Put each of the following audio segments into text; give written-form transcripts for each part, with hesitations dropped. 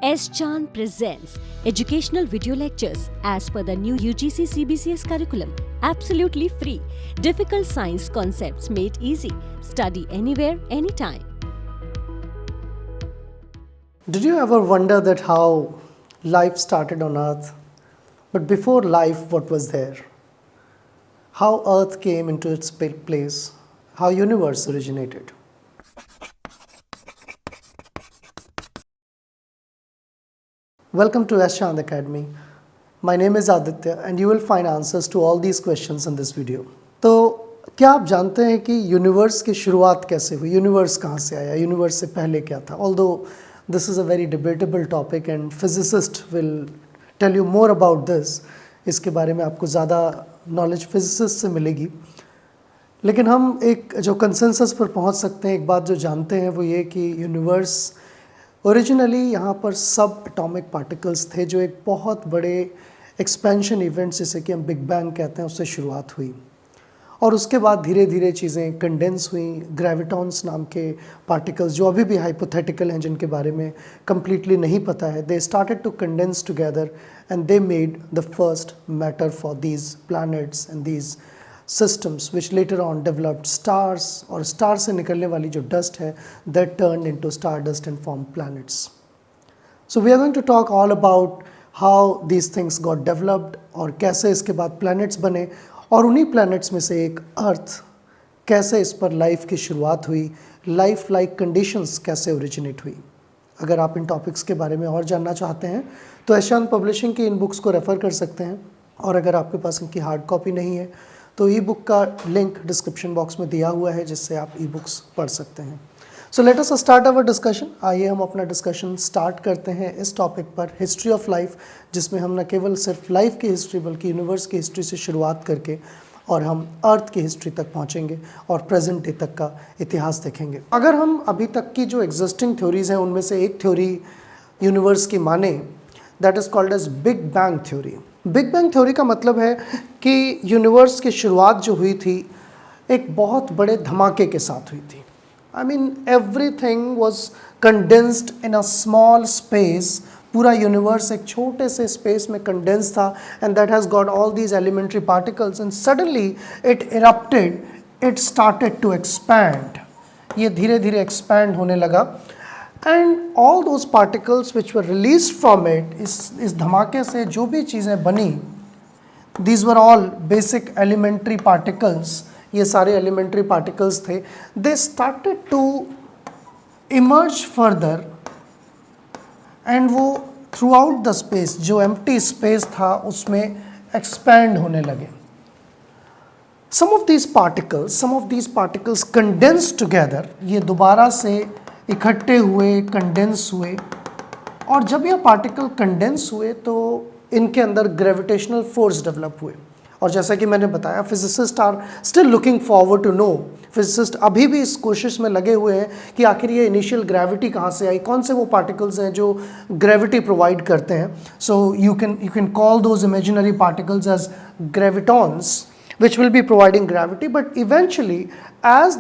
S. Chand presents educational video lectures as per the new UGC CBCS curriculum. Absolutely free. Difficult science concepts made easy. Study anywhere, anytime. Did you ever wonder that how life started on Earth? But before life, what was there? How Earth came into its place? How universe originated? Welcome to S. Chand Academy. My name is Aditya and you will find answers to all these questions in this video. तो क्या आप जानते हैं कि universe की शुरुआत कैसे हुई? यूनिवर्स कहाँ से आया? यूनिवर्स से पहले क्या था? Although this is a very debatable topic and physicists will tell you more about this. इसके बारे में आपको ज़्यादा नॉलेज फिजिसिस्ट से मिलेगी. लेकिन हम एक जो कंसेंसस पर पहुंच सकते हैं, एक बात जो जानते हैं वो ये कि यूनिवर्स ओरिजिनली यहाँ पर सब एटॉमिक पार्टिकल्स थे जो एक बहुत बड़े एक्सपेंशन इवेंट जिसे कि हम बिग बैंग कहते हैं उससे शुरुआत हुई और उसके बाद धीरे धीरे चीज़ें कंडेंस हुई. ग्रेविटॉन्स नाम के पार्टिकल्स जो अभी भी हाइपोथेटिकल हैं, जिनके बारे में कम्प्लीटली नहीं पता है, they started to condense together and they made the first matter for these planets and these systems which later on developed stars, और स्टार से निकलने वाली जो डस्ट है that turned into stardust and formed planets. So we are going to talk all about how these things got developed और कैसे इसके बाद planets बने और उन्हीं planets में से एक अर्थ कैसे इस पर लाइफ की शुरुआत हुई, लाइफ लाइक कंडीशंस कैसे ओरिजिनेट हुई. अगर आप इन टॉपिक्स के बारे में और जानना चाहते हैं तो एस चांद पब्लिशिंग की इन बुक्स को रेफ़र कर सकते हैं और अगर आपके पास इनकी हार्ड कॉपी नहीं है तो ई बुक का लिंक डिस्क्रिप्शन बॉक्स में दिया हुआ है जिससे आप ई बुक्स पढ़ सकते हैं. So let us start our discussion. आइए हम अपना डिस्कशन स्टार्ट करते हैं इस टॉपिक पर, हिस्ट्री ऑफ लाइफ, जिसमें हम न केवल सिर्फ लाइफ की हिस्ट्री बल्कि यूनिवर्स की हिस्ट्री से शुरुआत करके और हम अर्थ की हिस्ट्री तक पहुंचेंगे और प्रेजेंट डे तक का इतिहास देखेंगे. अगर हम अभी तक की जो एग्जिस्टिंग थ्योरीज हैं उनमें से एक थ्योरी यूनिवर्स की माने, that is called as big bang theory. Big bang theory का मतलब है कि यूनिवर्स की शुरुआत जो हुई थी एक बहुत बड़े धमाके के साथ हुई थी. I mean everything was condensed in a small space. पूरा यूनिवर्स एक छोटे से स्पेस में कंडेंस था and that has got all these elementary particles and suddenly it erupted, it started to expand. ये धीरे धीरे एक्सपैंड होने लगा and all those particles which were released from it, इस धमाके से जो भी चीज़ें बनी, these were all basic elementary particles. ये सारे elementary particles थे. They started to emerge further and वो throughout the space, जो empty space था उसमें expand होने लगे. Some of these particles condensed together. ये दोबारा से इकट्ठे हुए, कंडेंस हुए और जब ये पार्टिकल कंडेंस हुए तो इनके अंदर ग्रेविटेशनल फोर्स डेवलप हुए. और जैसा कि मैंने बताया, physicist are still looking forward to know. Physicist अभी भी इस कोशिश में लगे हुए हैं कि आखिर ये इनिशियल ग्रेविटी कहाँ से आई, कौन से वो पार्टिकल्स हैं जो ग्रेविटी प्रोवाइड करते हैं. So you can call those imaginary particles as gravitons which will be providing gravity, but eventually as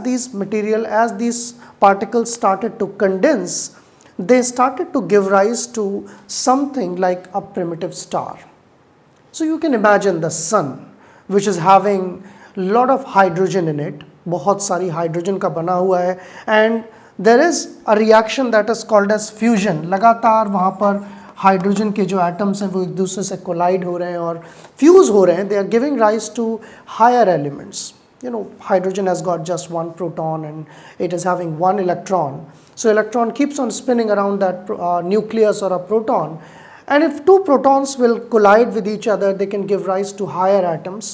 these particles started to condense, they started to give rise to something like a primitive star. So you can imagine the sun, which is having a lot of hydrogen in it, बहुत सारी hydrogen का बना हुआ है, and there is a reaction that is called as fusion. लगातार वहाँ पर hydrogen के जो एटम्स हैं वो एक दूसरे से कोलाइड हो रहे हैं और फ्यूज हो रहे हैं. They are giving rise to higher elements. You know, hydrogen has got just one proton and it is having one electron. So electron keeps on spinning around that nucleus or a proton. And if two protons will collide with each other, they can give rise to higher atoms.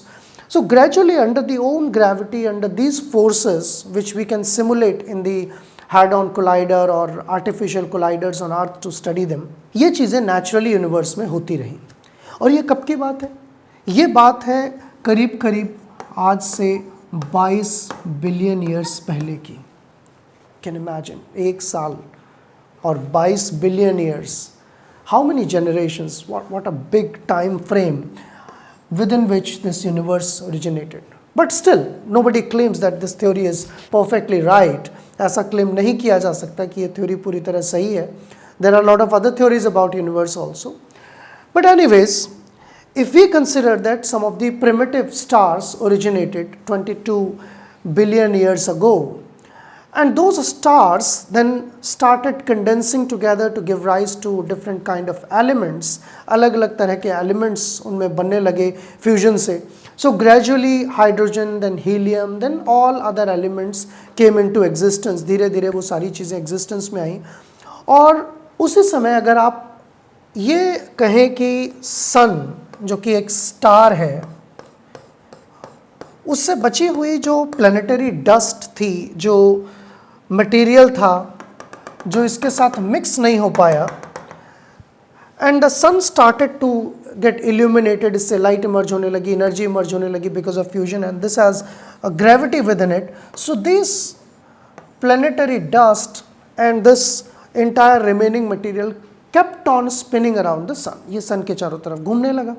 So gradually under the own gravity, under these forces which we can simulate in the head-on collider or artificial colliders on Earth to study them, ये चीज़ें naturally universe में होती रही. और ये कब की बात है? ये बात है करीब करीब आज से 22 बिलियन ईयर्स पहले की. कैन इमेजिन, एक साल और 22 billion years. How many generations, what a big time frame within which this universe originated. But still, nobody claims that this theory is perfectly right. ऐसा क्लेम नहीं किया जा सकता कि ये थ्योरी पूरी तरह सही है. There are a lot of other theories about universe also. But anyways, if we consider that some of the primitive stars originated 22 billion years ago, and those stars then started condensing together to give rise to different kind of elements, अलग अलग तरह के elements उनमें बनने लगे fusion से. So gradually hydrogen, then helium, then all other elements came into existence. धीरे धीरे वो सारी चीज़ें existence में आई. और उसी समय अगर आप ये कहें कि सन जो कि एक स्टार है, उससे बची हुई जो प्लैनेटरी डस्ट थी, जो मटेरियल था जो इसके साथ मिक्स नहीं हो पाया, and the sun started to get illuminated, इससे लाइट इमर्ज होने लगी, एनर्जी इमर्ज होने लगी because of fusion, and this has a gravity within it. So this planetary dust and this entire remaining material kept on spinning around the sun. ये सन के चारों तरफ घूमने लगा,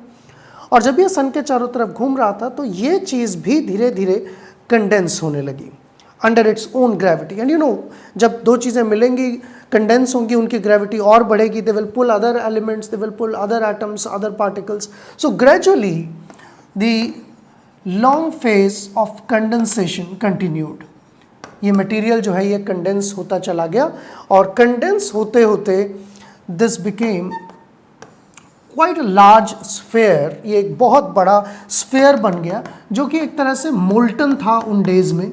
और जब ये सन के चारों तरफ घूम रहा था तो ये चीज़ भी धीरे धीरे कंडेंस होने लगी under its own gravity. And you know, जब दो चीज़ें मिलेंगी, कंडेंस होंगी, उनकी ग्रेविटी और बढ़ेगी, they will pull other elements, they will pull other atoms, other particles. So gradually the long phase of condensation continued. ये मटेरियल जो है ये कंडेंस होता चला गया, और कंडेंस होते होते this became quite a large sphere. ये एक बहुत बड़ा स्फेयर बन गया जो कि एक तरह से मोल्टन था उन डेज में,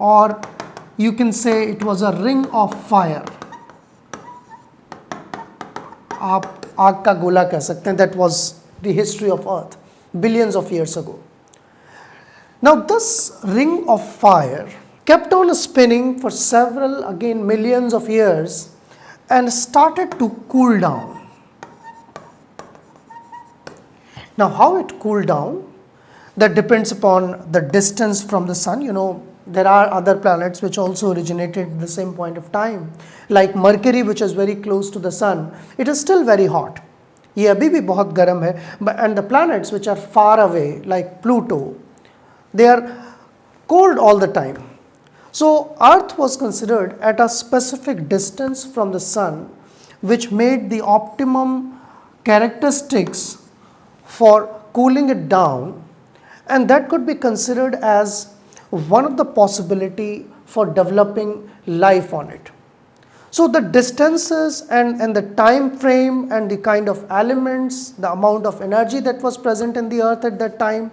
और you can say it was a ring of fire. आप आग का गोला कह सकते हैं. That was the history of earth billions of years ago. Now this ring of fire kept on spinning for several, again millions of years, and started to cool down. Now how it cooled down, that depends upon the distance from the sun. You know, there are other planets which also originated at the same point of time, like Mercury, which is very close to the sun. It is still very hot. ये अभी भी बहुत गर्म है. And the planets which are far away, like Pluto, they are cold all the time. So Earth was considered at a specific distance from the sun, which made the optimum characteristics for cooling it down, and that could be considered as one of the possibility for developing life on it. So the distances and the time frame and the kind of elements, the amount of energy that was present in the Earth at that time,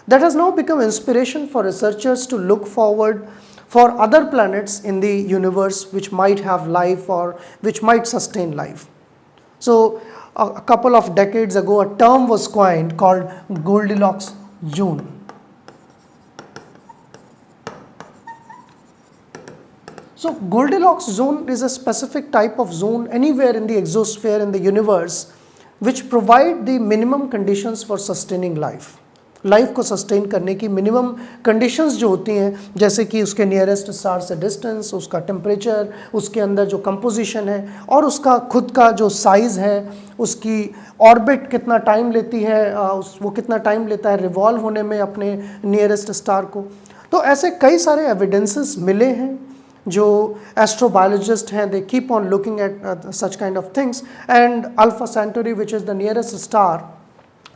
that has now become inspiration for researchers to look forward for other planets in the universe which might have life or which might sustain life. So a couple of decades ago, a term was coined called Goldilocks zone. So Goldilocks zone is a specific type of zone anywhere in the exosphere in the universe which provide the minimum conditions for sustaining life. Life को sustain करने की minimum conditions जो होती हैं, जैसे कि उसके nearest star से डिस्टेंस, उसका टेम्परेचर, उसके अंदर जो कंपोजिशन है, और उसका खुद का जो साइज़ है, उसकी ऑर्बिट कितना टाइम लेती है, वो कितना टाइम लेता है रिवॉल्व होने में अपने नियरेस्ट स्टार को. तो ऐसे कई सारे एविडेंसेस मिले हैं. जो एस्ट्रोबायोलॉजिस्ट हैं, they keep on looking at such kind of things. And alpha Centauri which is the nearest star,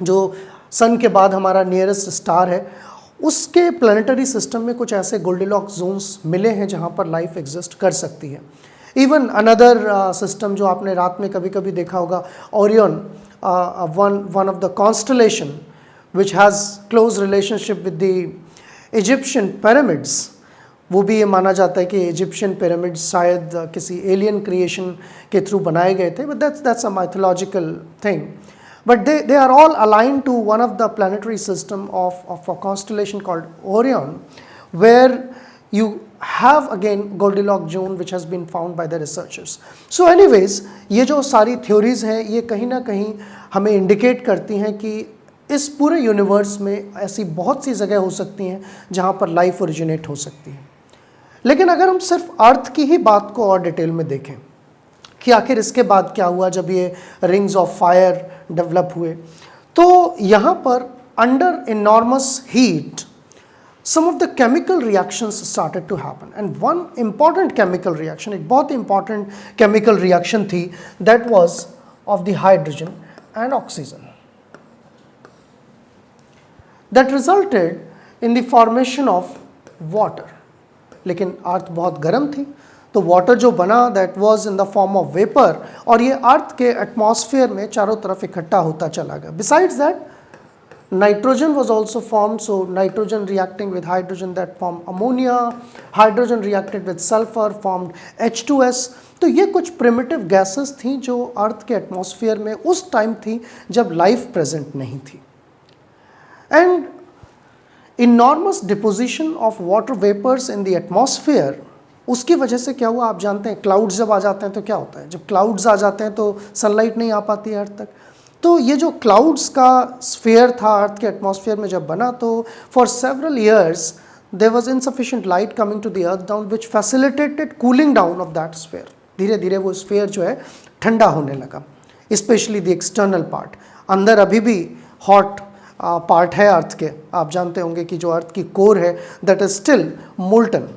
जो सन के बाद हमारा नियरेस्ट स्टार है, उसके प्लानिटरी सिस्टम में कुछ ऐसे गोल्डिलॉक्स जोन्स मिले हैं जहाँ पर लाइफ एग्जिस्ट कर सकती है. इवन अनदर सिस्टम जो आपने रात में कभी कभी देखा होगा, Orion, one of the constellation which has close relationship with the Egyptian pyramids. वो भी ये माना जाता है कि इजिप्शियन पिरामिड्स शायद किसी एलियन क्रिएशन के थ्रू बनाए गए थे, but that's a mythological thing. But they are all aligned to one of the planetary system of a constellation called Orion, where you have again Goldilocks zone which has been found by the researchers. So anyways, ये जो सारी theories हैं, ये कहीं ना कहीं हमें indicate करती हैं कि इस पूरे यूनिवर्स में ऐसी बहुत सी जगह हो सकती हैं जहाँ पर लाइफ ओरिजिनेट हो सकती है. लेकिन अगर हम सिर्फ अर्थ की ही बात को और डिटेल में देखें कि आखिर इसके बाद क्या हुआ जब ये रिंग्स ऑफ फायर डेवलप हुए, तो यहाँ पर under enormous heat some of the chemical reactions started to happen, and one important chemical reaction, एक बहुत important chemical reaction थी, that was of the hydrogen and oxygen, that resulted in the formation of water. लेकिन अर्थ बहुत गर्म थी, तो water जो बना that was in the form of vapour, और ये अर्थ के एटमॉस्फेयर में चारों तरफ इकट्ठा होता चला गया. Besides that nitrogen was also formed, so nitrogen reacting with hydrogen that formed ammonia, hydrogen reacted with sulfur formed H2S. तो ये कुछ primitive gases थी जो अर्थ के एटमॉस्फेयर में उस टाइम थी जब लाइफ प्रेजेंट नहीं थी. And enormous deposition of water vapors in the atmosphere, उसकी वजह से क्या हुआ आप जानते हैं, क्लाउड्स जब आ जाते हैं तो क्या होता है, जब क्लाउड्स आ जाते हैं तो सनलाइट नहीं आ पाती है अर्थ तक. तो ये जो क्लाउड्स का स्फीयर था अर्थ के एटमॉस्फेयर में जब बना, तो for several years there was insufficient light coming to the earth down which facilitated cooling down of that sphere. धीरे धीरे वो स्फीयर जो है ठंडा होने लगा, स्पेशली द एक्सटर्नल पार्ट. अंदर अभी भी हॉट पार्ट है अर्थ के, आप जानते होंगे कि जो अर्थ की कोर है दैट इज स्टिल मोल्टन,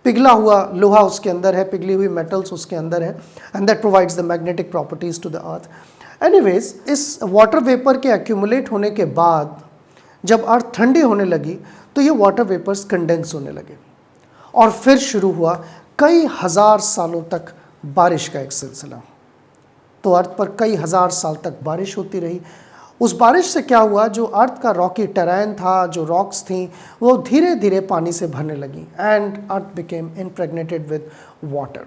पिघला हुआ लोहा उसके अंदर है, पिघली हुई मेटल्स उसके अंदर है, and that provides the magnetic properties to the earth. Anyways, इस वाटर वेपर के एक्यूमुलेट होने के बाद जब अर्थ ठंडी होने लगी तो ये वाटर वेपर्स कंडेंस होने लगे, और फिर शुरू हुआ कई हजार सालों तक बारिश का एक सिलसिला. तो अर्थ पर कई हजार साल तक बारिश होती रही. उस बारिश से क्या हुआ, जो अर्थ का रॉकी टेरेन था, जो रॉक्स थी, वो धीरे धीरे पानी से भरने लगी, and earth became impregnated with water.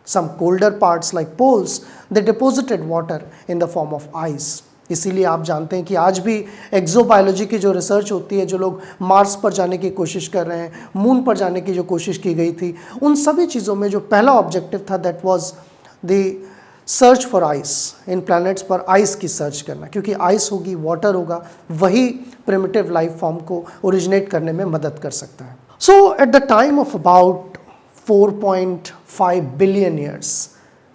Some colder parts like poles, they deposited water in the form of ice. इसीलिए आप जानते हैं कि आज भी एक्सोबायोलॉजी की जो रिसर्च होती है, जो लोग मार्स पर जाने की कोशिश कर रहे हैं, मून पर जाने की जो कोशिश की गई थी, उन सभी चीज़ों में जो पहला ऑब्जेक्टिव था that was the search for ice. इन प्लैनेट्स पर आइस की सर्च करना, क्योंकि आइस होगी, वाटर होगा, वही प्रिमिटिव लाइफ फॉर्म को ओरिजिनेट करने में मदद कर सकता है. So at the time of about 4.5 billion years,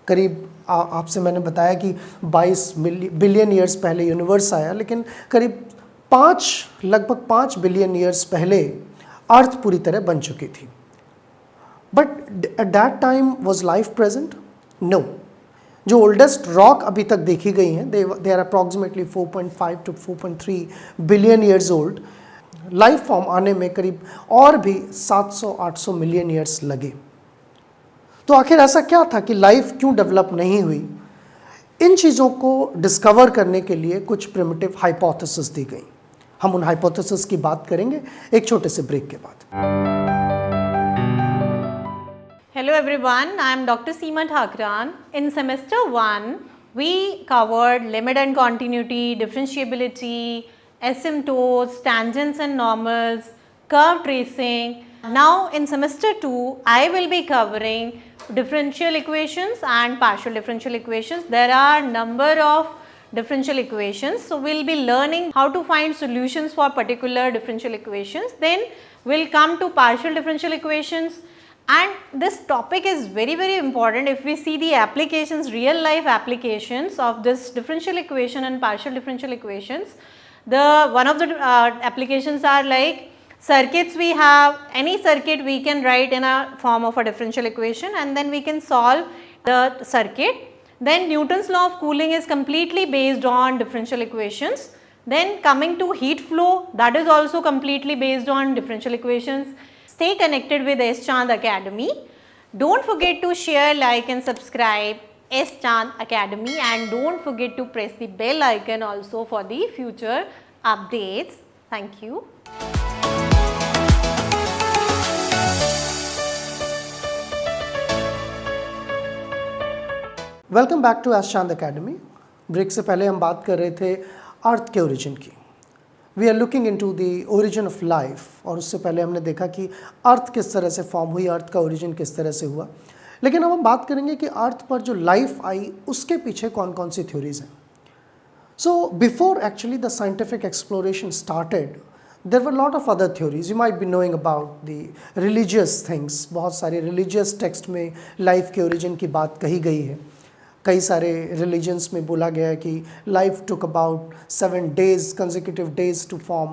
करीब आपसे मैंने बताया कि 22 बिलियन ईयर्स पहले यूनिवर्स आया, लेकिन करीब लगभग 5 बिलियन ईयर्स पहले अर्थ पूरी तरह बन चुकी थी. But at that time was life present? No. जो ओल्डेस्ट रॉक अभी तक देखी गई हैं, they are approximately 4.5 to 4.3 billion years old. Life form आने में करीब और भी 700-800 मिलियन ईयर्स लगे. तो आखिर ऐसा क्या था कि लाइफ क्यों डेवलप नहीं हुई? इन चीज़ों को डिस्कवर करने के लिए कुछ प्रिमिटिव हाइपोथेसिस दी गई. हम उन हाइपोथेसिस की बात करेंगे एक छोटे से ब्रेक के बाद. Hello everyone, I am Dr. Seema Thakran. In semester 1, we covered limit and continuity, differentiability, asymptotes, tangents and normals, curve tracing. Now in semester 2, I will be covering differential equations and partial differential equations. There are number of differential equations, so we will be learning how to find solutions for particular differential equations. Then we will come to partial differential equations, and this topic is very important. If we see the applications, real life applications of this differential equation and partial differential equations, one of the applications are like circuits. We have any circuit we can write in a form of a differential equation, and then we can solve the circuit. Then Newton's law of cooling is completely based on differential equations. Then coming to heat flow, that is also completely based on differential equations. Stay connected with S Chand Academy. Don't forget to share, like and subscribe S Chand Academy, and don't forget to press the bell icon also for the future updates. Thank you. Welcome back to S Chand academy. ब्रेक से पहले हम बात कर रहे थे अर्थ के origin की. We are looking into the origin of life, और उससे पहले हमने देखा कि अर्थ किस तरह से फॉर्म हुई, अर्थ का ओरिजिन किस तरह से हुआ. लेकिन अब हम बात करेंगे कि अर्थ पर जो लाइफ आई उसके पीछे कौन कौन सी थ्योरीज हैं. So before actually the scientific exploration started, there were a lot of other theories. You might be knowing about the religious things. बहुत सारे religious text में life के origin की बात कही गई है. कई सारे रिलीजन्स में बोला गया है कि life took about 7 days consecutive days to form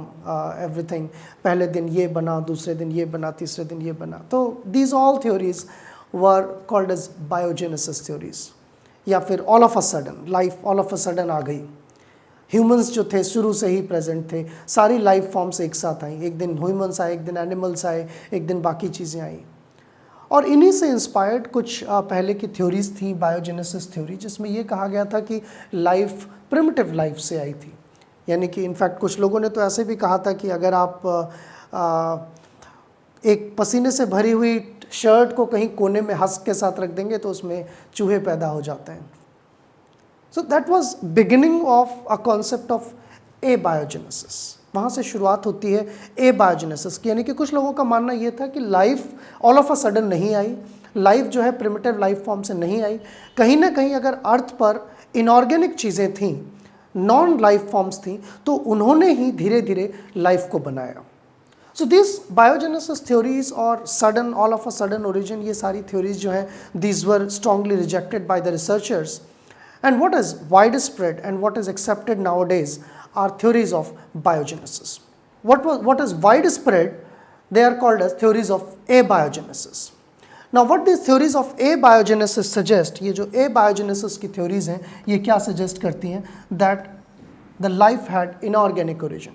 everything. पहले दिन ये बना, दूसरे दिन ये बना, तीसरे दिन ये बना। तो these all theories were called as biogenesis theories. या फिर all of a sudden, life all of a sudden आ गई। ह्यूमंस जो थे शुरू से ही प्रेजेंट थे, सारी लाइफ फॉर्म्स एक साथ आई। एक दिन ह्यूमंस आए, एक दिन एनिमल्स आए, एक दिन बाकी चीज़ें आई। और इन्हीं से इंस्पायर्ड कुछ पहले की थ्योरीज थी, बायोजेनेसिस थ्योरी, जिसमें ये कहा गया था कि लाइफ प्रिमिटिव लाइफ से आई थी। यानी कि इनफैक्ट कुछ लोगों ने तो ऐसे भी कहा था कि अगर आप एक पसीने से भरी हुई शर्ट को कहीं कोने में हस्क के साथ रख देंगे तो उसमें चूहे पैदा हो जाते हैं। So that was beginning of a concept of abiogenesis. वहाँ से शुरुआत होती है एबायोजेनेसिस की। यानी कि कुछ लोगों का मानना ये था कि life all of a sudden नहीं आई, लाइफ जो है प्रिमिटिव लाइफ फॉर्म से नहीं आई। कहीं ना कहीं अगर अर्थ पर इनऑर्गेनिक चीज़ें थीं, नॉन लाइफ फॉर्म्स थीं, तो उन्होंने ही धीरे धीरे लाइफ को बनाया। सो दिस बायोजेनेसिस थ्योरीज और sudden, all of a sudden origin, ये सारी थ्योरीज जो हैं, these were strongly rejected by the researchers. And what is widespread and what is accepted nowadays are theories of biogenesis. What is widespread? They are called as theories of abiogenesis. Now what these theories of abiogenesis suggest, ये जो abiogenesis की theories हैं, ये क्या suggest करती हैं? That the life had inorganic origin.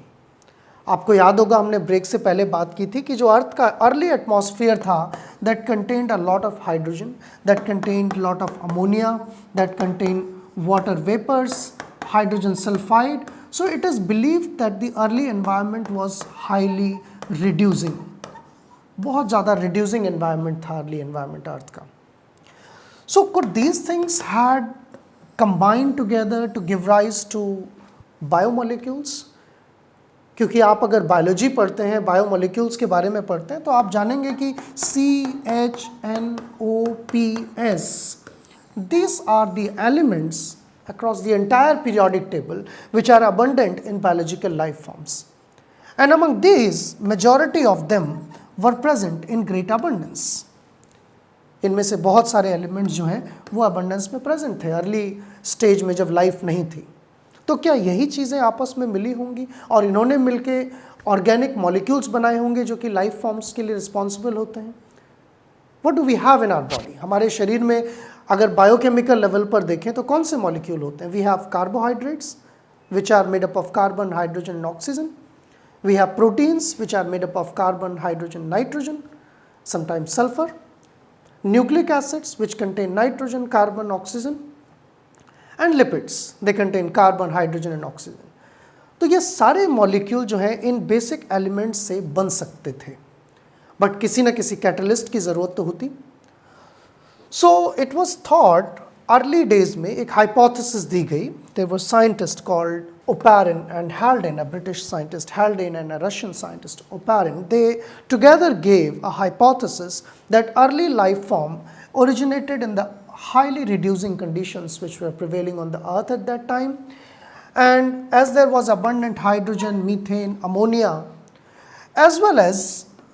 आपको याद होगा हमने ब्रेक से पहले बात की थी कि जो अर्थ का अर्ली एटमॉस्फेयर था, that contained a lot of hydrogen, that contained lot of ammonia, that contained water vapours, hydrogen sulphide. So it is believed that the early environment was highly reducing. बहुत ज़्यादा reducing environment था early environment earth का. So could these things had combined together to give rise to biomolecules? क्योंकि आप अगर biology पढ़ते हैं, biomolecules के बारे में पढ़ते हैं, तो आप जानेंगे कि CHNOPS, these are the elements across the entire periodic table which are abundant in biological life forms. And among these, majority of them were present in great abundance. इनमें से बहुत सारे एलिमेंट्स जो हैं वो अबंडेंस में प्रेजेंट थे early stage में जब लाइफ नहीं थी. तो क्या यही चीज़ें आपस में मिली होंगी और इन्होंने मिलके ऑर्गेनिक मॉलिक्यूल्स बनाए होंगे जो कि लाइफ फॉर्म्स के लिए रिस्पॉन्सिबल होते हैं? What do we have in our body? हमारे शरीर में अगर बायोकेमिकल लेवल पर देखें तो कौन से मॉलिक्यूल होते हैं? We have carbohydrates which are made up of carbon, hydrogen and oxygen. We have proteins which are made up of carbon, hydrogen, nitrogen, sometimes sulphur. Nucleic acids which contain nitrogen, carbon, oxygen. And lipids, they contain carbon, hydrogen and oxygen. तो ये सारे molecule जो हैं इन basic elements से बन सकते थे, but किसी न किसी कैटलिस्ट की ज़रूरत तो होती. So it was thought, early days में एक हाइपोथेसिस दी गई. There were scientist called Oparin and Haldane, a British scientist, Haldane, and a Russian scientist, Oparin. They together gave a hypothesis that early life form originated in the highly reducing conditions which were prevailing on the earth at that time. And as there was abundant hydrogen, methane, ammonia, as well as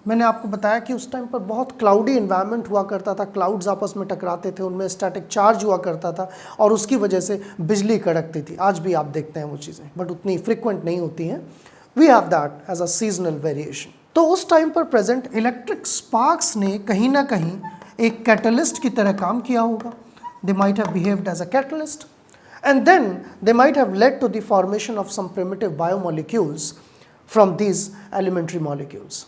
मैंने आपको बताया कि उस time पर बहुत cloudy environment हुआ करता था, क्लाउड्स आपस में टकराते थे, उनमें स्टैटिक चार्ज हुआ करता था और उसकी वजह से बिजली कड़कती थी. आज भी आप देखते हैं वो चीज़ें, बट उतनी फ्रिक्वेंट नहीं होती हैं. We have that as a seasonal variation. तो उस टाइम पर प्रेजेंट इलेक्ट्रिक स्पार्क्स ने कहीं ना कहीं एक कैटलिस्ट की तरह काम किया होगा. They might have behaved as a catalyst and then they might have led to the formation of some primitive biomolecules from these elementary molecules.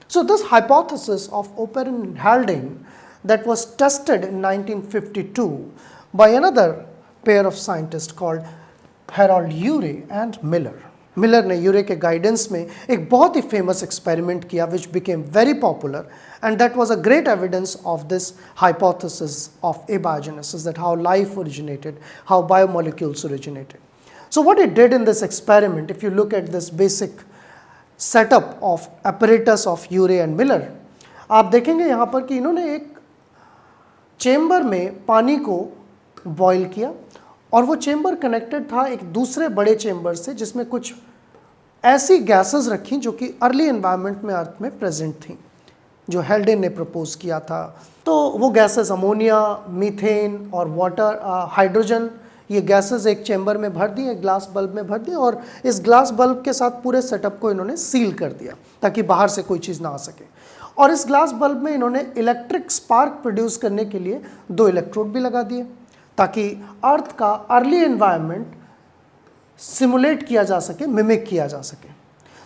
So this hypothesis of Oparin and Haldane that was tested in 1952 by another pair of scientists called Harold Urey and Miller. Miller ने यूरे के guidance में एक बहुत ही famous experiment किया which became very popular, and that was a great evidence of this hypothesis of abiogenesis, that how life originated, how biomolecules originated. So what he did in this experiment, if you look at this basic setup of apparatus of Urey and Miller, आप देखेंगे यहाँ पर कि इन्होंने एक chamber में पानी को बॉयल किया और वो चेम्बर कनेक्टेड था एक दूसरे बड़े चेम्बर से जिसमें कुछ ऐसी गैसेस रखी जो कि अर्ली एनवायरनमेंट में अर्थ में प्रेजेंट थी. जो हेल्डेन ने प्रपोज किया था। तो वो गैसेस अमोनिया, मीथेन और वाटर, हाइड्रोजन, ये गैसेस एक चैम्बर में भर दिए, एक ग्लास बल्ब में भर दिए और इस ग्लास बल्ब के साथ पूरे सेटअप को इन्होंने सील कर दिया ताकि बाहर से कोई चीज़ ना आ सके। और इस ग्लास बल्ब में इन्होंने इलेक्ट्रिक स्पार्क प्रोड्यूस करने के लिए 2 इलेक्ट्रोड भी लगा दिए ताकि अर्थ का अर्ली एनवायरनमेंट सिमुलेट किया जा सके, मिमिक किया जा सके।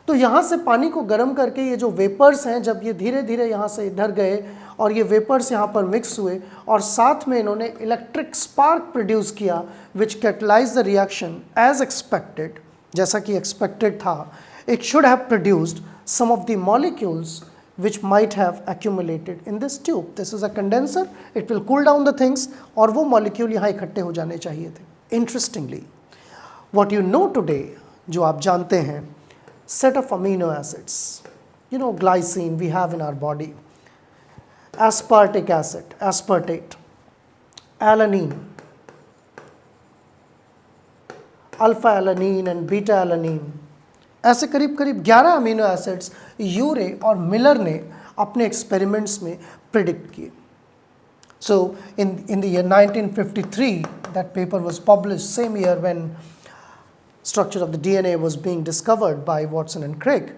तो यहाँ से पानी को गर्म करके ये जो वेपर्स हैं, जब ये धीरे धीरे यहाँ से इधर गए और ये वेपर्स यहाँ पर मिक्स हुए और साथ में इन्होंने इलेक्ट्रिक स्पार्क प्रोड्यूस किया which catalyse the reaction as expected, जैसा कि एक्सपेक्टेड था, it should have produced some of the molecules which might have accumulated in this tube. This is a condenser, it will cool down the things और वो molecule यहाँ इकट्ठे हो जाने चाहिए थे। Interestingly, what you know today, जो आप जानते हैं, set of amino acids, you know glycine we have in our body, aspartic acid, aspartate, alanine, alpha alanine and beta alanine, ऐसे करीब करीब 11 अमीनो एसिड्स यूरे और मिलर ने अपने एक्सपेरिमेंट्स में प्रिडिक्ट किए। So in the year 1953 that paper was published, same year when structure of the DNA was being discovered by Watson and Crick.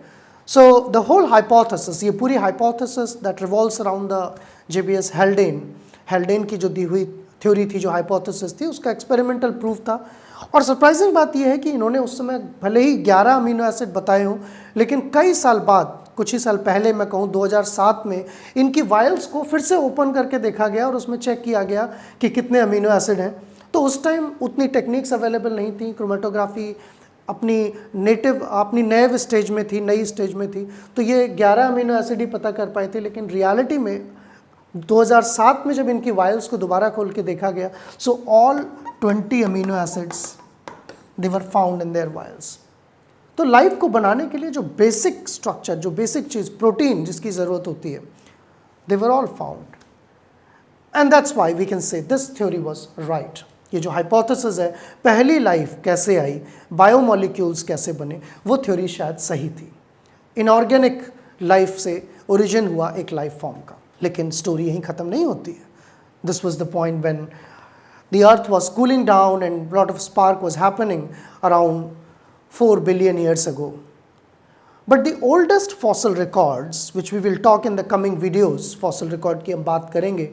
So the whole hypothesis, ये पूरी hypothesis that revolves around the JBS Haldane की जो दी हुई theory थी, जो hypothesis थी, उसका experimental proof था। और सरप्राइजिंग बात यह है कि इन्होंने उस समय भले ही 11 अमीनो एसिड बताए हों, लेकिन कई साल बाद, कुछ ही साल पहले मैं कहूँ 2007 में, इनकी वायल्स को फिर से ओपन करके देखा गया और उसमें चेक किया गया कि कितने अमीनो एसिड हैं। तो उस टाइम उतनी टेक्निक्स अवेलेबल नहीं थी, क्रोमेटोग्राफी अपनी नए स्टेज में थी, नई स्टेज में थी, तो ये 11 अमीनो एसिड ही पता कर पाए थे। लेकिन रियलिटी में 2007 में जब इनकी वायल्स को दोबारा खोल के देखा गया, so all 20 amino acids they were found in their vials. तो लाइफ को बनाने के लिए जो बेसिक स्ट्रक्चर, जो बेसिक चीज़, प्रोटीन जिसकी ज़रूरत होती है, they were all found and that's why we can say this theory was right. ये जो हाइपोथेसिस है, पहली लाइफ कैसे आई, बायोमॉलिक्यूल्स कैसे बने, वो थ्योरी शायद सही थी। इनऑर्गेनिक लाइफ से ओरिजिन हुआ एक लाइफ फॉर्म का। लेकिन स्टोरी यहीं ख़त्म नहीं होती है। This was the point when the earth was cooling down and a lot of spark was happening around 4 billion years ago. But the oldest fossil records, which we will talk in the coming videos, fossil record की हम बात करेंगे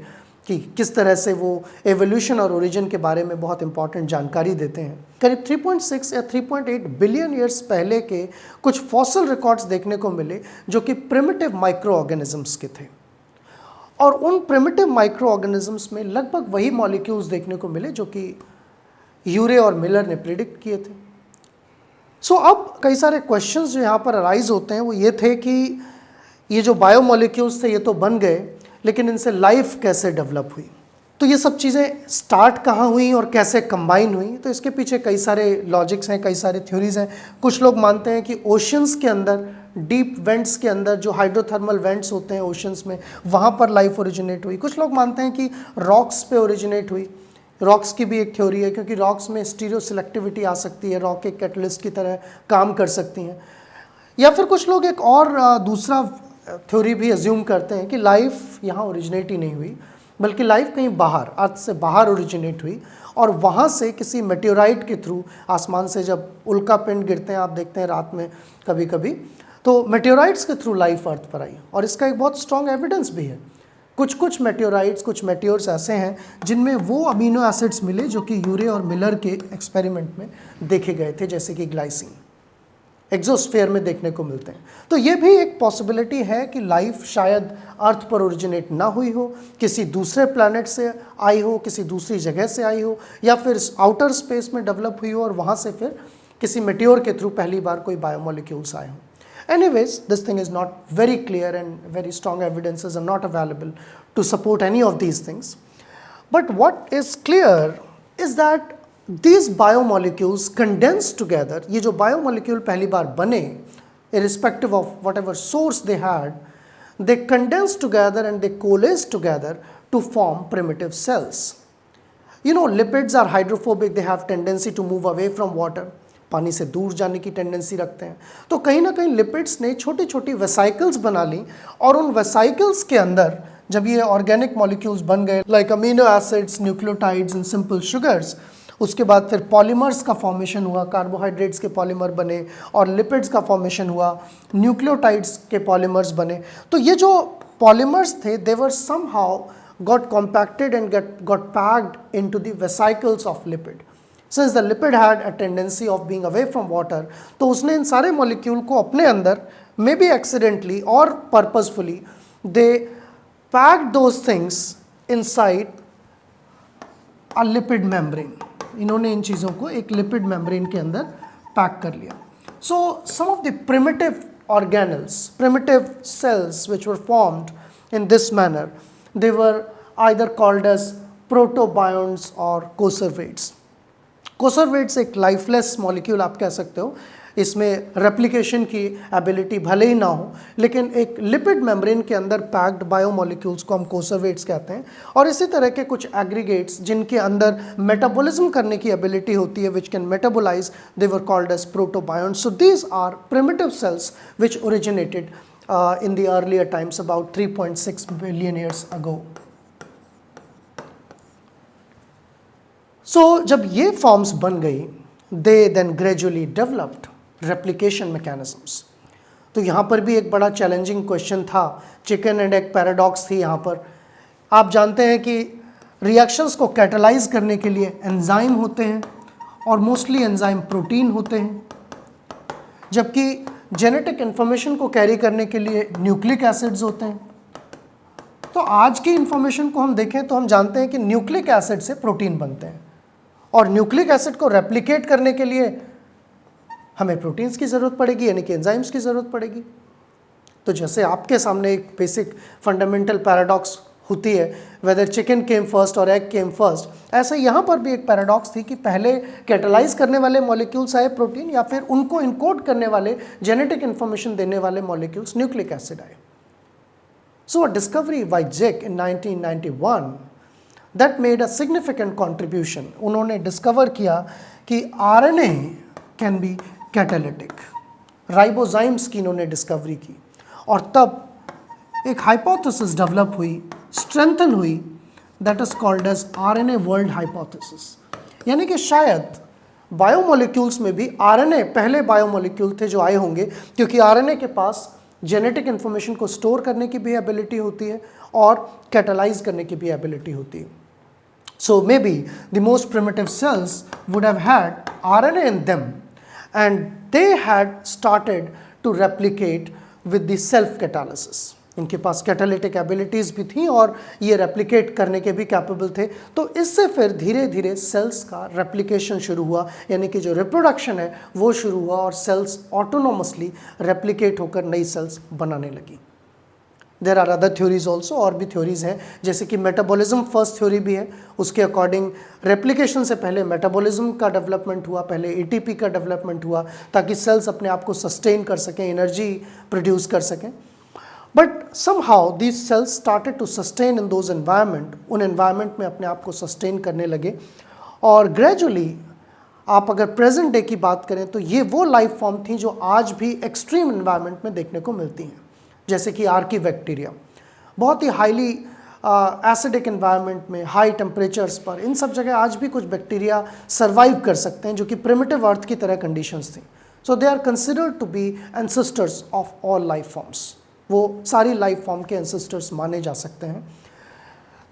कि किस तरह से वो evolution और ओरिजिन के बारे में बहुत इंपॉर्टेंट जानकारी देते हैं। करीब 3.6 या 3.8 बिलियन ईयर्स पहले के कुछ फॉसिल रिकॉर्ड्स देखने को मिले जो कि प्रिमिटिव माइक्रो ऑर्गेनिजम्स के थे, और उन प्रिमिटिव माइक्रो ऑर्गेनिजम्स में लगभग वही मॉलिक्यूल्स देखने को मिले जो कि यूरे और मिलर ने प्रिडिक्ट किए थे। सो अब कई सारे क्वेश्चंस जो यहाँ पर अराइज होते हैं वो ये थे कि ये जो बायोमॉलिक्यूल्स थे ये तो बन गए, लेकिन इनसे लाइफ कैसे डेवलप हुई। तो ये सब चीज़ें स्टार्ट कहाँ हुई और कैसे कंबाइन हुई, तो इसके पीछे कई सारे लॉजिक्स हैं, कई सारे थ्योरीज हैं। कुछ लोग मानते हैं कि ओशंस के अंदर, डीप वेंट्स के अंदर, जो हाइड्रोथर्मल वेंट्स होते हैं ओशंस में, वहाँ पर लाइफ ओरिजिनेट हुई। कुछ लोग मानते हैं कि रॉक्स पे ओरिजिनेट हुई। रॉक्स की भी एक थ्योरी है, क्योंकि रॉक्स में स्टीरियो सिलेक्टिविटी आ सकती है, रॉक एक कैटलिस्ट की तरह काम कर सकती हैं। या फिर कुछ लोग एक और दूसरा थ्योरी भी अज्यूम करते हैं कि लाइफ यहाँ ओरिजिनेट ही नहीं हुई, बल्कि लाइफ कहीं बाहर, अर्थ से बाहर ओरिजिनेट हुई, और वहाँ से किसी मेटेओराइट के थ्रू, आसमान से जब उल्का पिंड गिरते हैं, आप देखते हैं रात में कभी कभी, तो मेटेओराइट्स के थ्रू लाइफ अर्थ पर आई। और इसका एक बहुत स्ट्रॉन्ग एविडेंस भी है। कुछ मेटेओराइट्स, कुछ मेटेओर्स ऐसे हैं जिनमें वो अमीनो एसिड्स मिले जो कि यूरे और मिलर के एक्सपेरिमेंट में देखे गए थे, जैसे कि ग्लाइसिन एक्सोस्फीयर में देखने को मिलते हैं। तो ये भी एक पॉसिबिलिटी है कि लाइफ शायद अर्थ पर ओरिजिनेट ना हुई हो, किसी दूसरे प्लैनेट से आई हो, किसी दूसरी जगह से आई हो, या फिर आउटर स्पेस में डेवलप हुई हो और वहाँ से फिर किसी मेटेओर के थ्रू पहली बार कोई बायोमॉलिक्यूल्स आए हों। Anyways, this thing is not very clear and very strong evidences are not available to support any of these things. But what is clear is that these biomolecules condense together. ये जो biomolecule पहली बार बने, irrespective of whatever source they had, they condense together and they coalesce together to form primitive cells. You know, lipids are hydrophobic, they have tendency to move away from water. पानी से दूर जाने की tendency रखते हैं। तो कहीं ना कहीं लिपिड्स ने छोटी छोटी वेसाइकल्स बना ली और उन वेसाइकल्स के अंदर जब ये ऑर्गेनिक मॉलिक्यूल्स बन गए like amino acids, nucleotides and simple sugars, उसके बाद फिर पॉलीमर्स का फॉर्मेशन हुआ, कार्बोहाइड्रेट्स के पॉलीमर बने और लिपिड्स का फॉर्मेशन हुआ, न्यूक्लियोटाइड्स के पॉलीमर्स बने। तो ये जो पॉलीमर्स थे दे वर somehow got compacted and got packed into the vesicles of lipid. Since the lipid had a tendency of being away from water, तो उसने इन सारे मॉलिक्यूल को अपने अंदर maybe accidentally or purposefully they packed those things inside a lipid membrane. इन्होंने इन चीज़ों को एक lipid membrane के अंदर पैक कर लिया. So some of the primitive organelles, primitive cells which were formed in this manner, they were either called as protobionts or conservates. Conservates एक lifeless molecule आप कह सकते हो, इसमें रेप्लिकेशन की एबिलिटी भले ही ना हो, लेकिन एक लिपिड मेम्ब्रेन के अंदर पैक्ड बायोमोलिक्यूल्स को हम conservates कहते हैं। और इसी तरह के कुछ एग्रीगेट्स जिनके अंदर मेटाबॉलिज्म करने की एबिलिटी होती है, which can metabolise, they were called as protobionts. So these are primitive cells which originated in the earlier times about 3.6 billion years ago. So जब ये forms बन गई, they then gradually developed replication mechanisms. तो यहाँ पर भी एक बड़ा challenging question था, chicken and egg paradox थी यहाँ पर। आप जानते हैं कि reactions को catalyze करने के लिए enzyme होते हैं और mostly enzyme protein होते हैं, जबकि जेनेटिक इन्फॉर्मेशन को कैरी करने के लिए न्यूक्लिक एसिड्स होते हैं। तो आज की इन्फॉर्मेशन को हम देखें तो हम जानते हैं कि न्यूक्लिक एसिड से प्रोटीन बनते हैं और न्यूक्लिक एसिड को रेप्लिकेट करने के लिए हमें प्रोटीन्स की ज़रूरत पड़ेगी, यानी कि एंजाइम्स की ज़रूरत पड़ेगी। तो जैसे आपके सामने एक बेसिक फंडामेंटल पैराडॉक्स होती है, वेदर चिकन केम फर्स्ट और एग केम फर्स्ट, ऐसे यहाँ पर भी एक पैराडॉक्स थी कि पहले कैटलाइज करने वाले मॉलिक्यूल्स आए प्रोटीन, या फिर उनको इनकोड करने वाले जेनेटिक इन्फॉर्मेशन देने वाले मॉलिक्यूल्स न्यूक्लिक एसिड आए। So a discovery by Cech in 1991 that made a significant contribution. उन्होंने डिस्कवर किया कि RNA can be catalytic. Ribozymes की इन्होंने डिस्कवरी की और तब एक हाइपोथेसिस डेवलप हुई, स्ट्रेंथन हुई, that is called as RNA world hypothesis. यानी कि शायद बायोमोलिक्यूल्स में भी आरएनए पहले बायोमोलिक्यूल थे जो आए होंगे, क्योंकि आरएनए के पास जेनेटिक इन्फॉर्मेशन को स्टोर करने की भी एबिलिटी होती है और कैटालाइज करने की भी एबिलिटी होती है। So maybe the most primitive cells would have had RNA in them and they had started to replicate with the self catalysis. इनके पास कैटालिटिक एबिलिटीज़ भी थी और ये रेप्लिकेट करने के भी कैपेबल थे। तो इससे फिर धीरे धीरे सेल्स का रेप्लिकेशन शुरू हुआ, यानी कि जो रिप्रोडक्शन है वो शुरू हुआ और सेल्स ऑटोनोमसली रेप्लिकेट होकर नई सेल्स बनाने लगी। There are other theories also, और भी थ्योरीज हैं, जैसे कि मेटाबॉलिज्म फर्स्ट थ्योरी भी है। उसके अकॉर्डिंग रेप्लिकेशन से पहले मेटाबॉलिज्म का डेवलपमेंट हुआ, पहले एटीपी का डेवलपमेंट हुआ ताकि सेल्स अपने आप को सस्टेन कर सकें, एनर्जी प्रोड्यूस कर सकें। But somehow these cells started to sustain in those environment, उन environment में अपने आप को sustain करने लगे और gradually आप अगर प्रेजेंट डे की बात करें तो ये वो लाइफ फॉर्म थी जो आज भी एक्सट्रीम एनवायरनमेंट में देखने को मिलती हैं, जैसे कि आर्की बैक्टीरिया। बहुत ही हाईली एसिडिक एनवायरनमेंट में, हाई टेम्परेचर्स पर, इन सब जगह आज भी कुछ बैक्टीरिया सर्वाइव कर सकते हैं जो कि प्रिमिटिव अर्थ की तरह कंडीशंस थी। So they are considered to be ancestors of all life forms. वो सारी लाइफ फॉर्म के एंसेस्टर्स माने जा सकते हैं।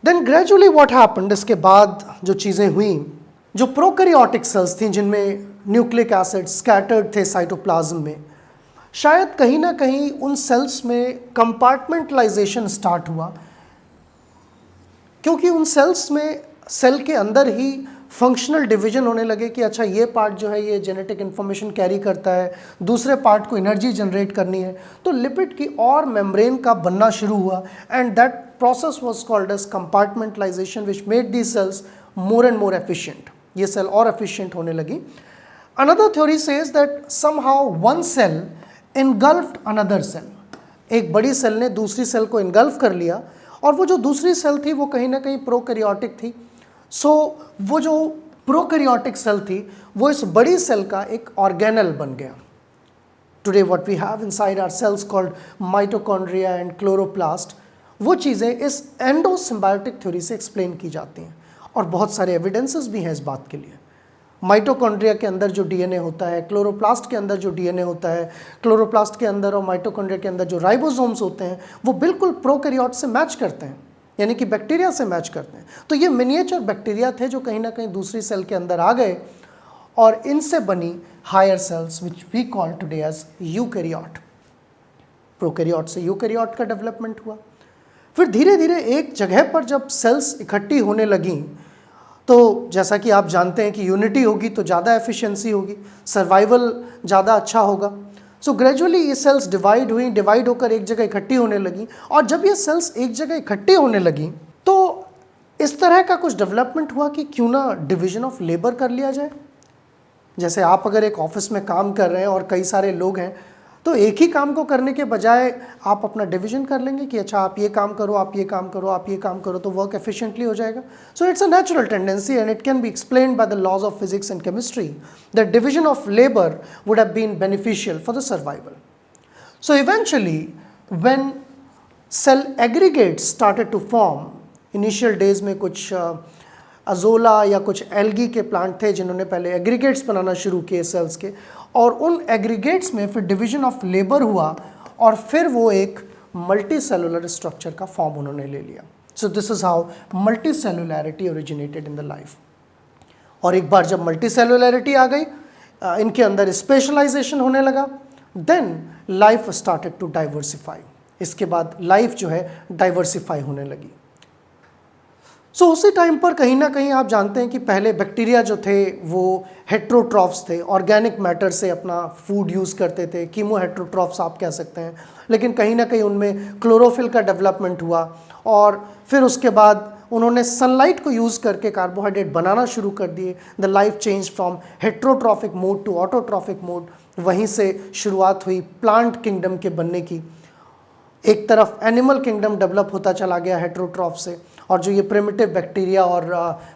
देन ग्रेजुअली व्हाट हैपेंड, इसके बाद जो चीज़ें हुई, जो प्रोकैरियोटिक सेल्स थी जिनमें न्यूक्लिक एसिड स्कैटर्ड थे साइटोप्लाज्म में, शायद कहीं ना कहीं उन सेल्स में कंपार्टमेंटलाइजेशन स्टार्ट हुआ, क्योंकि उन सेल्स में सेल के अंदर ही फंक्शनल डिवीजन होने लगे कि अच्छा ये पार्ट जो है ये जेनेटिक इन्फॉर्मेशन कैरी करता है, दूसरे पार्ट को एनर्जी जनरेट करनी है। तो लिपिड की और मेम्ब्रेन का बनना शुरू हुआ and that process was called as compartmentalisation which made the cells more and more efficient. ये सेल और एफिशिएंट होने लगी। Another theory says that somehow one cell engulfed another cell. एक बड़ी सेल ने दूसरी सेल को इनगल्फ कर लिया और वो जो दूसरी सेल थी वो कहीं ना कहीं प्रोकैरियोटिक थी। सो वो जो प्रोकैरियोटिक सेल थी वो इस बड़ी सेल का एक ऑर्गेनल बन गया। Today what we have inside our cells called mitochondria and chloroplast, वो चीज़ें इस एंडोसिम्बायोटिक थ्योरी से एक्सप्लेन की जाती हैं और बहुत सारे एविडेंसेस भी हैं इस बात के लिए। माइटोकॉन्ड्रिया के अंदर जो डीएनए होता है, क्लोरोप्लास्ट के अंदर जो डीएनए होता है, क्लोरोप्लास्ट के अंदर और माइटोकॉन्ड्रिया के अंदर जो राइबोसोम्स होते हैं वो बिल्कुल प्रोकैरियोट से मैच करते हैं, यानी कि बैक्टीरिया से मैच करते हैं। तो ये मिनिएचर बैक्टीरिया थे जो कहीं ना कहीं दूसरी सेल के अंदर आ गए और इनसे बनी higher cells which we call today as eukaryote. Prokaryote से यूकैरियोट का डेवलपमेंट हुआ। फिर धीरे धीरे एक जगह पर जब सेल्स इकट्ठी होने लगीं तो जैसा कि आप जानते हैं कि यूनिटी होगी तो ज़्यादा एफिशिएंसी होगी, सर्वाइवल ज़्यादा अच्छा होगा। सो ग्रेजुअली ये सेल्स डिवाइड होकर एक जगह इकट्ठी होने लगी और जब ये सेल्स एक जगह इकट्ठी होने लगी तो इस तरह का कुछ डेवलपमेंट हुआ कि क्यों ना डिवीजन ऑफ लेबर कर लिया जाए। जैसे आप अगर एक ऑफिस में काम कर रहे हैं और कई सारे लोग हैं तो एक ही काम को करने के बजाय आप अपना डिवीजन कर लेंगे कि अच्छा आप ये काम करो, आप ये काम करो, आप ये काम करो, तो वर्क एफिशिएंटली हो जाएगा। So it's a natural tendency and it can be explained by the laws of physics and chemistry that division of labour would have been beneficial for the survival. So eventually when cell aggregates started to form, initial days में कुछ azolla या कुछ algae के plant थे जिन्होंने पहले aggregates बनाना शुरू किए सेल्स के, और उन एग्रीगेट्स में फिर डिवीजन ऑफ लेबर हुआ और फिर वो एक मल्टी सेलुलर स्ट्रक्चर का फॉर्म उन्होंने ले लिया। So this is how multi cellularity originated in the life. और एक बार जब मल्टी सेलुलैरिटी आ गई, इनके अंदर स्पेशलाइजेशन होने लगा, then life started to diversify. इसके बाद लाइफ जो है डाइवर्सिफाई होने लगी। सो उसी टाइम पर कहीं ना कहीं आप जानते हैं कि पहले बैक्टीरिया जो थे वो हेट्रोट्रॉफ्स थे, ऑर्गेनिक मैटर से अपना फूड यूज़ करते थे, कीमो हेट्रोट्रॉफ्स आप कह सकते हैं। लेकिन कहीं ना कहीं उनमें क्लोरोफिल का डेवलपमेंट हुआ और फिर उसके बाद उन्होंने सनलाइट को यूज़ करके कार्बोहाइड्रेट बनाना शुरू कर दिए। The life change from heterotrophic mode to autotrophic mode. वहीं से शुरुआत हुई प्लांट किंगडम के बनने की। एक तरफ एनिमल किंगडम डेवलप होता चला गया हेट्रोट्रॉफ से, और जो ये प्रिमिटिव बैक्टीरिया और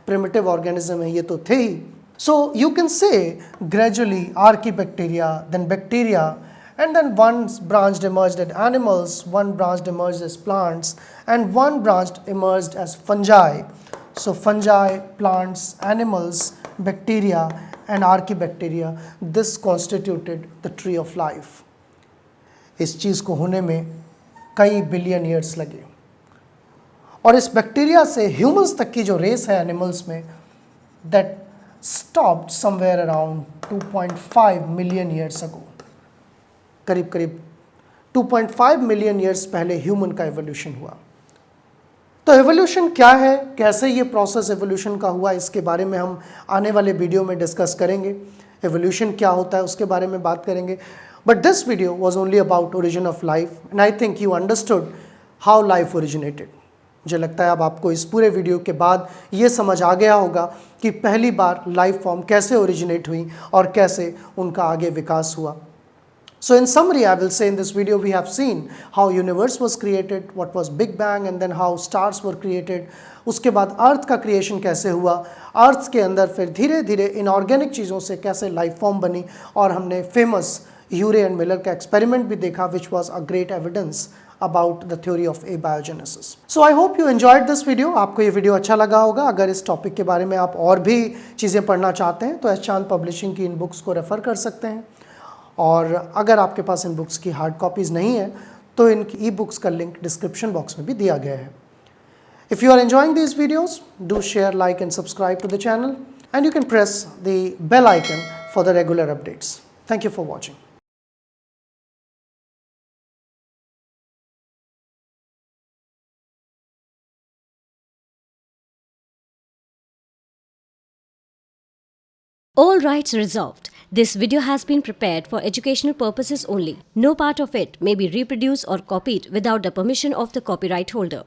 प्रिमिटिव ऑर्गेनिज्म है ये तो थे ही। So you can say gradually archaebacteria, then bacteria, and then one branch emerged as animals, one branch emerged as plants, and one branch emerged as fungi. So fungi, plants, animals, bacteria and archaebacteria, this constituted the tree of life. इस चीज़ को होने में कई billion years लगे और इस bacteria से humans तक की जो रेस है एनिमल्स में, that stopped somewhere around 2.5 million years ago. करीब करीब 2.5 मिलियन ईयर्स पहले ह्यूमन का एवोल्यूशन हुआ। तो एवोल्यूशन क्या है, कैसे ये प्रोसेस एवोल्यूशन का हुआ, इसके बारे में हम आने वाले वीडियो में डिस्कस करेंगे। एवोल्यूशन क्या होता है उसके बारे में बात करेंगे। But this video was only about origin of life and I think you understood how life originated. मुझे लगता है अब आपको इस पूरे वीडियो के बाद ये समझ आ गया होगा कि पहली बार लाइफ फॉर्म कैसे ओरिजिनेट हुई और कैसे उनका आगे विकास हुआ। So in summary, I will say in this video we have seen how universe was created, what was Big Bang, and then how stars were created. उसके बाद अर्थ का क्रिएशन कैसे हुआ, अर्थ के अंदर फिर धीरे धीरे इनऑर्गेनिक चीज़ों से कैसे लाइफ फॉर्म बनी, और हमने फेमस यूरे एंड मिलर का एक्सपेरिमेंट भी देखा which was a great evidence about the theory of abiogenesis. So I hope you enjoyed this video. आपको ये वीडियो अच्छा लगा होगा। अगर इस टॉपिक के बारे में आप और भी चीज़ें पढ़ना चाहते हैं तो एस चांद पब्लिशिंग की इन बुक्स को रेफ़र कर सकते हैं, और अगर आपके पास इन बुक्स की हार्ड कॉपीज़ नहीं है तो इन ई बुक्स का लिंक डिस्क्रिप्शन बॉक्स में भी दिया गया है। If you are enjoying these videos, do share, like and subscribe to the channel, and you can press the bell icon for the regular updates. Thank you for watching. All rights reserved. This video has been prepared for educational purposes only. No part of it may be reproduced or copied without the permission of the copyright holder.